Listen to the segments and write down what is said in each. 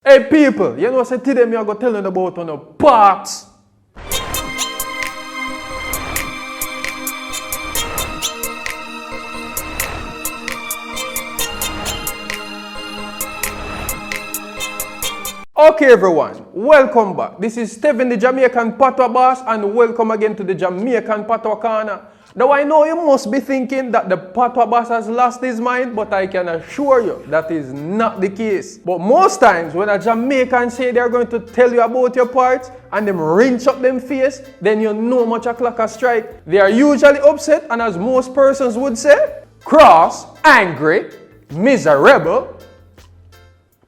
Hey people, you know say today me I go tell you about on the parts. Okay everyone, welcome back. This is Stephen the Jamaican Patwah boss and welcome again to the Jamaican Patwah corner. Now I know you must be thinking that the Patwah boss has lost his mind, but I can assure you that is not the case. But most times when a Jamaican say they're going to tell you about your parts and them wrench up them face, then you know much a clock a strike. They are usually upset and, as most persons would say, cross, angry, miserable.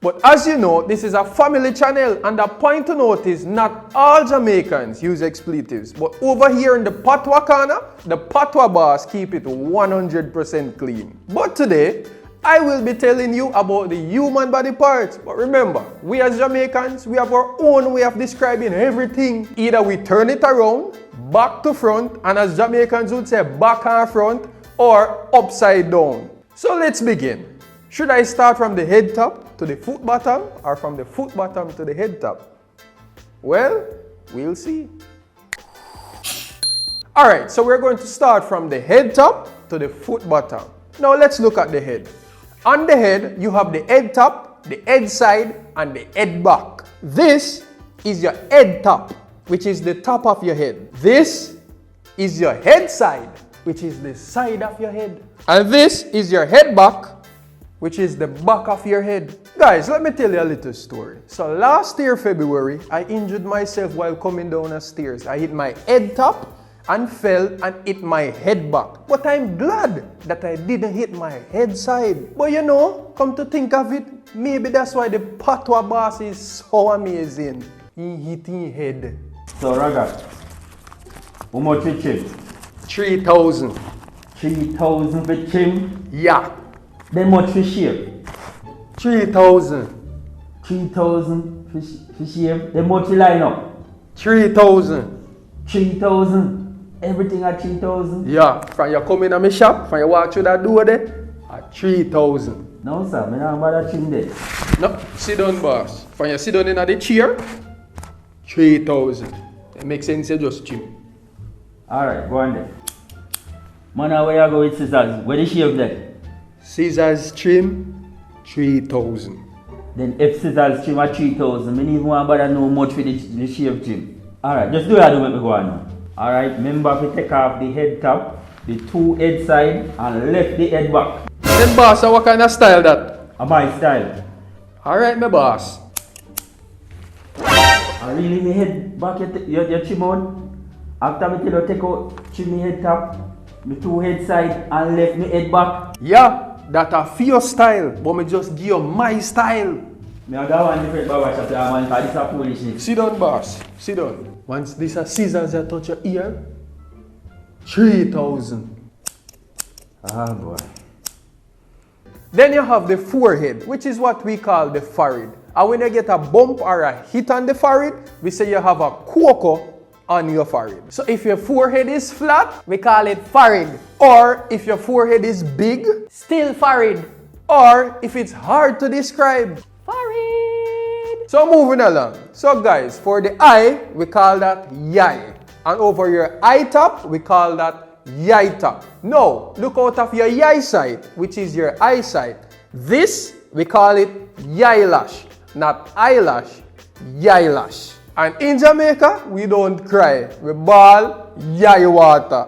But as you know, this is a family channel and the point to note is not all Jamaicans use expletives. But over here in the Patwah corner, the Patwah boss keep it 100% clean. But today, I will be telling you about the human body parts. But remember, we as Jamaicans, we have our own way of describing everything. Either we turn it around, back to front, and as Jamaicans would say, back and front, or upside down. So let's begin. Should I start from the head top to the foot bottom or from the foot bottom to the head top? Well, we'll see. Alright, so we're going to start from the head top to the foot bottom. Now let's look at the head. On the head, you have the head top, the head side, and the head back. This is your head top, which is the top of your head. This is your head side, which is the side of your head. And this is your head back, which is the back of your head. Guys, let me tell you a little story. So last year, February, I injured myself while coming down the stairs. I hit my head top and fell and hit my head back. But I'm glad that I didn't hit my head side. But you know, come to think of it, maybe that's why the Patwah boss is so amazing. He hit his head. So Raga, how much for chim? 3,000. 3,000 for chim? Yeah. Then much for shave? 3,000. 3,000 for shave? Then much for line up? 3,000. 3,000? Everything at 3,000? Yeah, from you come in my shop, from you walk through that door there, at 3,000. No sir, I don't bother trim there. No, sit down boss. From you sit down in the chair, 3,000. It makes sense, you just trim. Alright, go on then. Man, where you go with scissors? Where the shave then? Scissors trim, 3,000. Then if scissors trim at 3,000, I don't even want to bother no much for the shave trim. Alright, just do that to make me go on now. Alright, remember to take off the head top, the two head side, and left the head back. Then boss, what kind of style that? My style. Alright, my boss. I really my head back your trim out. After me tell you take out trim my head top, my two head side, and left my head back. Yeah. That a for your style, but me just give you my style. Me I got one different barber shop there, man, because this is foolishness. Sit down, boss. Sit down. Once this a scissors that touch your ear, 3,000. Ah boy. Then you have the forehead, which is what we call the forehead. And when you get a bump or a hit on the forehead, we say you have a cocoa on your forehead. So if your forehead is flat, we call it forehead. Or if your forehead is big, still forehead. Or if it's hard to describe, forehead. So moving along. So guys, for the eye, we call that yai. And over your eye top, we call that yai top. Now, look out of your yai side, which is your eyesight. This, we call it yai lash. Not eyelash, yai lash. And in Jamaica, we don't cry. We bawl yai water.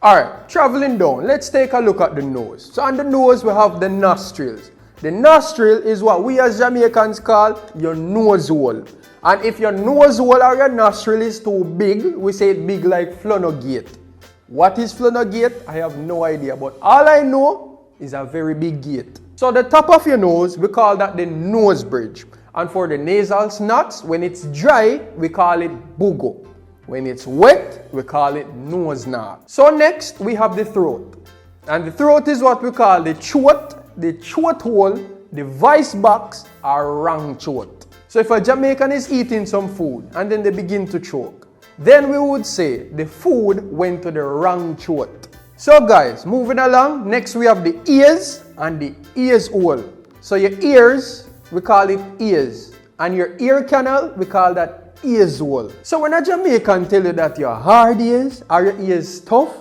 Alright, traveling down, let's take a look at the nose. So on the nose, we have the nostrils. The nostril is what we as Jamaicans call your nose hole. And if your nose hole or your nostril is too big, we say it big like flannel-gate. What is flannel-gate? I have no idea, but all I know is a very big gate. So the top of your nose, we call that the nose bridge. And for the nasal snots, when it's dry, we call it bugo. When it's wet, we call it nose knot. So next, we have the throat. And the throat is what we call the throat hole, the vice box, or wrong throat. So if a Jamaican is eating some food and then they begin to choke, then we would say the food went to the wrong throat. So guys, moving along, next we have the ears and the ears hole. So your ears, we call it ears. And your ear canal, we call that ears hole. So when a Jamaican tell you that your hard ears or your ears tough,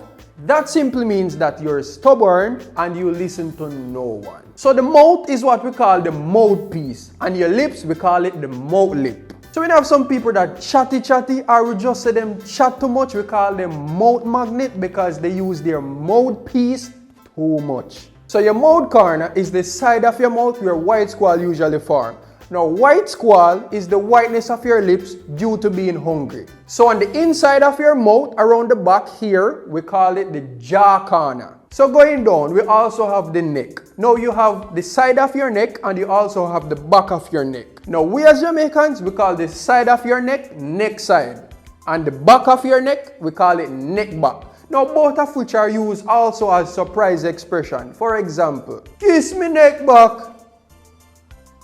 that simply means that you're stubborn and you listen to no one. So the mouth is what we call the mouthpiece, and your lips, we call it the mouth lip. So when you have some people that chatty, or we just say them chat too much, we call them mouth magnet because they use their mouthpiece too much. So your mouth corner is the side of your mouth where white squall usually form. Now, white squall is the whiteness of your lips due to being hungry. So on the inside of your mouth, around the back here, we call it the jaw corner. So going down, we also have the neck. Now you have the side of your neck and you also have the back of your neck. Now we as Jamaicans, we call the side of your neck, neck side. And the back of your neck, we call it neck back. Now both of which are used also as surprise expression. For example, kiss me neck back.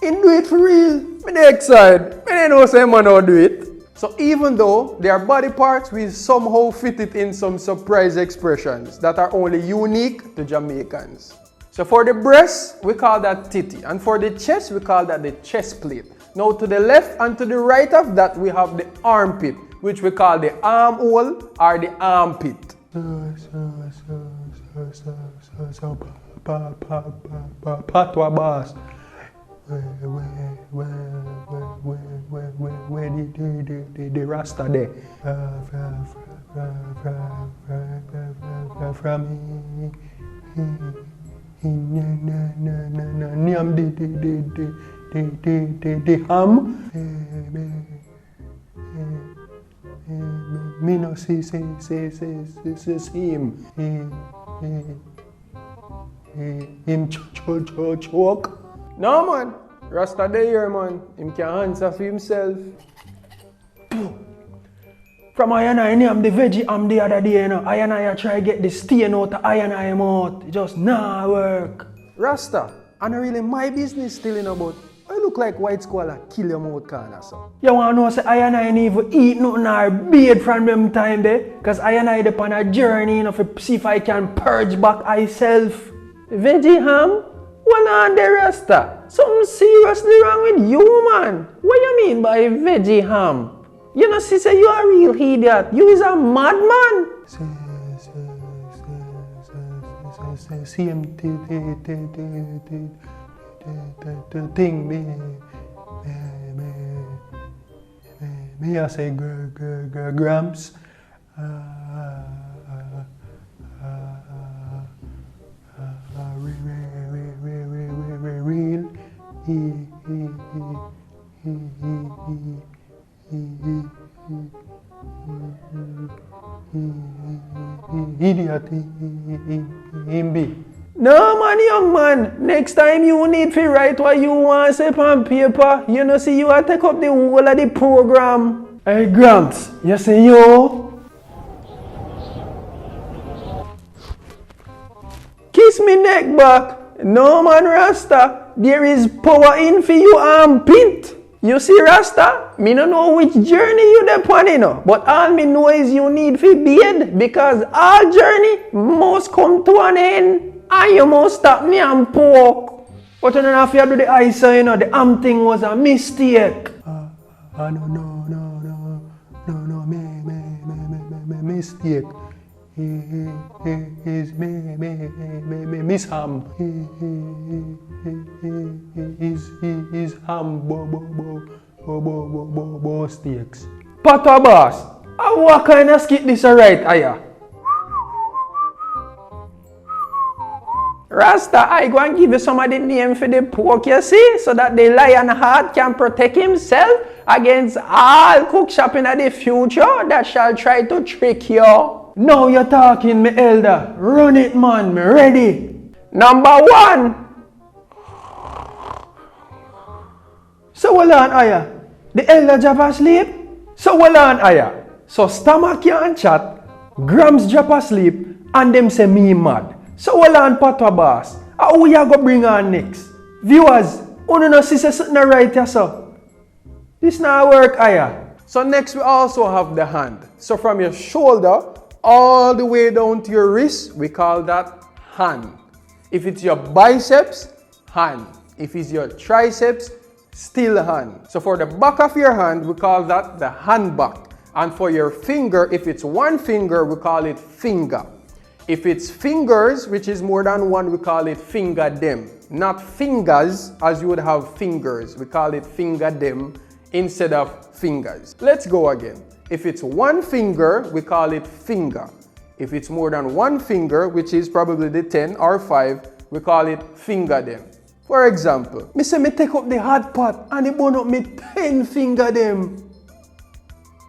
In do it for real, my neck side. I don't know say man how do it. So even though they are body parts, we somehow fit it in some surprise expressions that are only unique to Jamaicans. So for the breast, we call that titty. And for the chest, we call that the chest plate. Now to the left and to the right of that, we have the armpit, which we call the armhole or the armpit. Patwah boss. Where the Rasta there? From Niam the ham. Me no see him. Him choke. No man, Rasta there man, him can answer for himself. From I and I am the veggie am the other day, you know. I and I try get the stain out of I and I mouth. It just nah work. Rasta, and really my business still in about. I look like white squall kill your mouth corner so. You wanna know say I and I never eat nothing or bathe from them time there? Cause I and I upon a journey, you know, to see if I can purge back myself. Veggie ham? Well on the Rasta. Something seriously wrong with you, man. What you mean by veggie ham? You know, see, say you are a real idiot. You is a madman. Same thing me I say grams. Real idiot him be. No man, young man, next time you need to write what you want to say on paper, you know see you take up the whole of the program. Hey Gramps, you say yo? Kiss me neck back. No man Rasta, there is power in for you armpit. You see Rasta, me no know which journey you depend on, but all me know is you need to bathe because all journey must come to an end and you must stop me and poke. But you don't have to do the ice, you know, the arm thing was a mistake. No, mistake. Is me miss ham. Is ham bo steaks. Patwah boss, what kind of skit this right, aya? Rasta, I go and give you some of the name for the pork, you see, so that the lion heart can protect himself against all cook shop in the future that shall try to trick you. Now you're talking, me elder. Run it, man. Me ready. Number 1. So well on, aya. The elder drop asleep. So well on, aya. So stomach can't chat. Grams drop asleep. And them say me mad. So well on, Patwah boss. How we are go bring on next? Viewers, you know see something right here, so. This not work, aya. So next we also have the hand. So from your shoulder all the way down to your wrist, we call that hand. If it's your biceps, hand. If it's your triceps, still hand. So for the back of your hand, we call that the hand back. And for your finger, if it's one finger, we call it finger. If it's fingers, which is more than one, we call it finger them. Not fingers, as you would have fingers. We call it finger them instead of fingers. Let's go again. If it's one finger, we call it finger. If it's more than one finger, which is probably the 10 or 5, we call it finger them. For example, me say me take up the hot pot and it burn up me 10 finger them.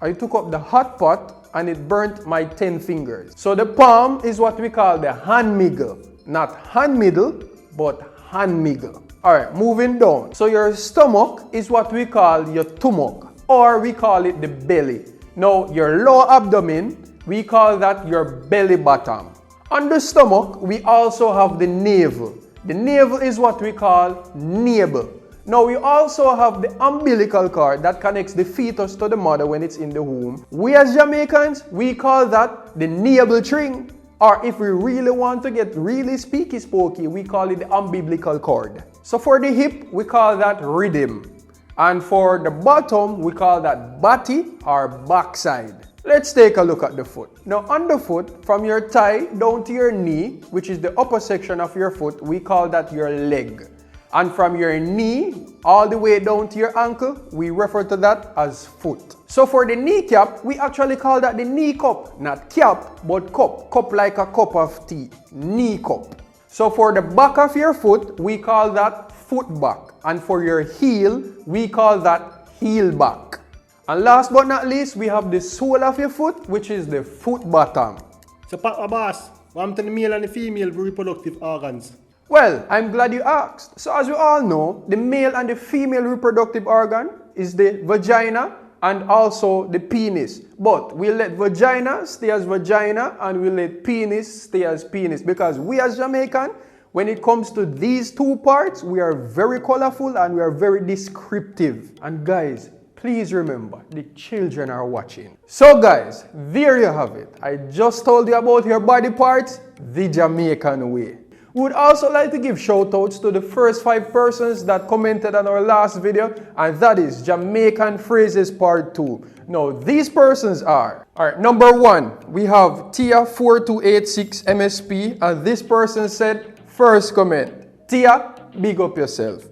I took up the hot pot and it burnt my 10 fingers. So the palm is what we call the hand middle. Not hand middle, but hand middle. Alright, moving down. So your stomach is what we call your tumok, or we call it the belly. Now your lower abdomen, we call that your belly bottom. On the stomach, we also have the navel. The navel is what we call navel. Now we also have the umbilical cord that connects the fetus to the mother when it's in the womb. We as Jamaicans, we call that the navel string. Or if we really want to get really speaky spooky, we call it the umbilical cord. So for the hip, we call that rhythm. And for the bottom, we call that body or backside. Let's take a look at the foot. Now on the foot, from your thigh down to your knee, which is the upper section of your foot, we call that your leg. And from your knee all the way down to your ankle, we refer to that as foot. So for the kneecap, we actually call that the knee cup. Not cap, but cup. Cup like a cup of tea. Knee cup. So for the back of your foot, we call that foot back. And for your heel, we call that heel back. And last but not least, we have the sole of your foot, which is the foot bottom. So Patwahboss, what to the male and the female reproductive organs? Well, I'm glad you asked. So as we all know, the male and the female reproductive organ is the vagina and also the penis. But we'll let vagina stay as vagina and we'll let penis stay as penis, because we as Jamaican, when it comes to these two parts, we are very colorful and we are very descriptive. And guys, please remember, the children are watching. So guys, there you have it. I just told you about your body parts the Jamaican way. We would also like to give shout outs to the first 5 persons that commented on our last video, and that is Jamaican Phrases Part 2. Now these persons are, alright, number 1, we have Tia4286 MSP, and this person said, first comment, Tia, big up yourself.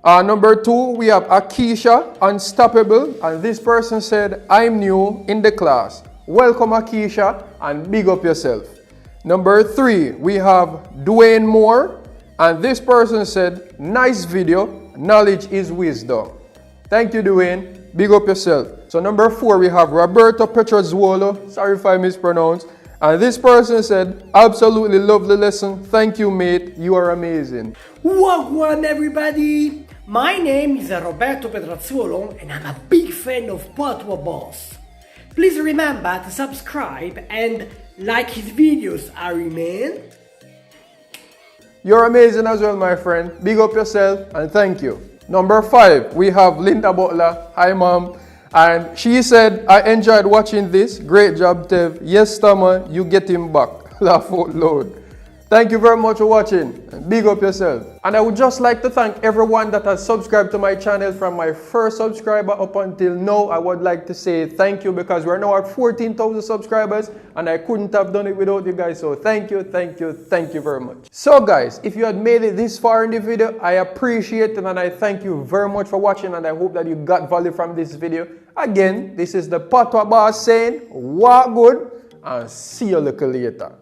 Number 2, we have Akisha Unstoppable, and this person said, I'm new in the class. Welcome Akisha, and big up yourself. Number 3, we have Dwayne Moore, and this person said, nice video, knowledge is wisdom. Thank you Dwayne, big up yourself. So number 4, we have Roberto Petrozuolo, sorry if I mispronounced, and this person said, absolutely love the lesson, thank you mate, you are amazing. Welcome everybody! My name is Roberto Petrozuolo and I'm a big fan of Patwahboss. Please remember to subscribe and like his videos, Harry man. You're amazing as well, my friend. Big up yourself and thank you. Number 5, we have Linda Butler. Hi mom. And she said, I enjoyed watching this. Great job, Tev. Yes, Tama, you get him back. Laugh out loud. Thank you very much for watching. Big up yourself. And I would just like to thank everyone that has subscribed to my channel from my first subscriber up until now. I would like to say thank you, because we're now at 14,000 subscribers and I couldn't have done it without you guys. So thank you, thank you, thank you very much. So guys, if you had made it this far in the video, I appreciate it and I thank you very much for watching, and I hope that you got value from this video. Again, this is the Patwahboss saying, walk good and see you a little later.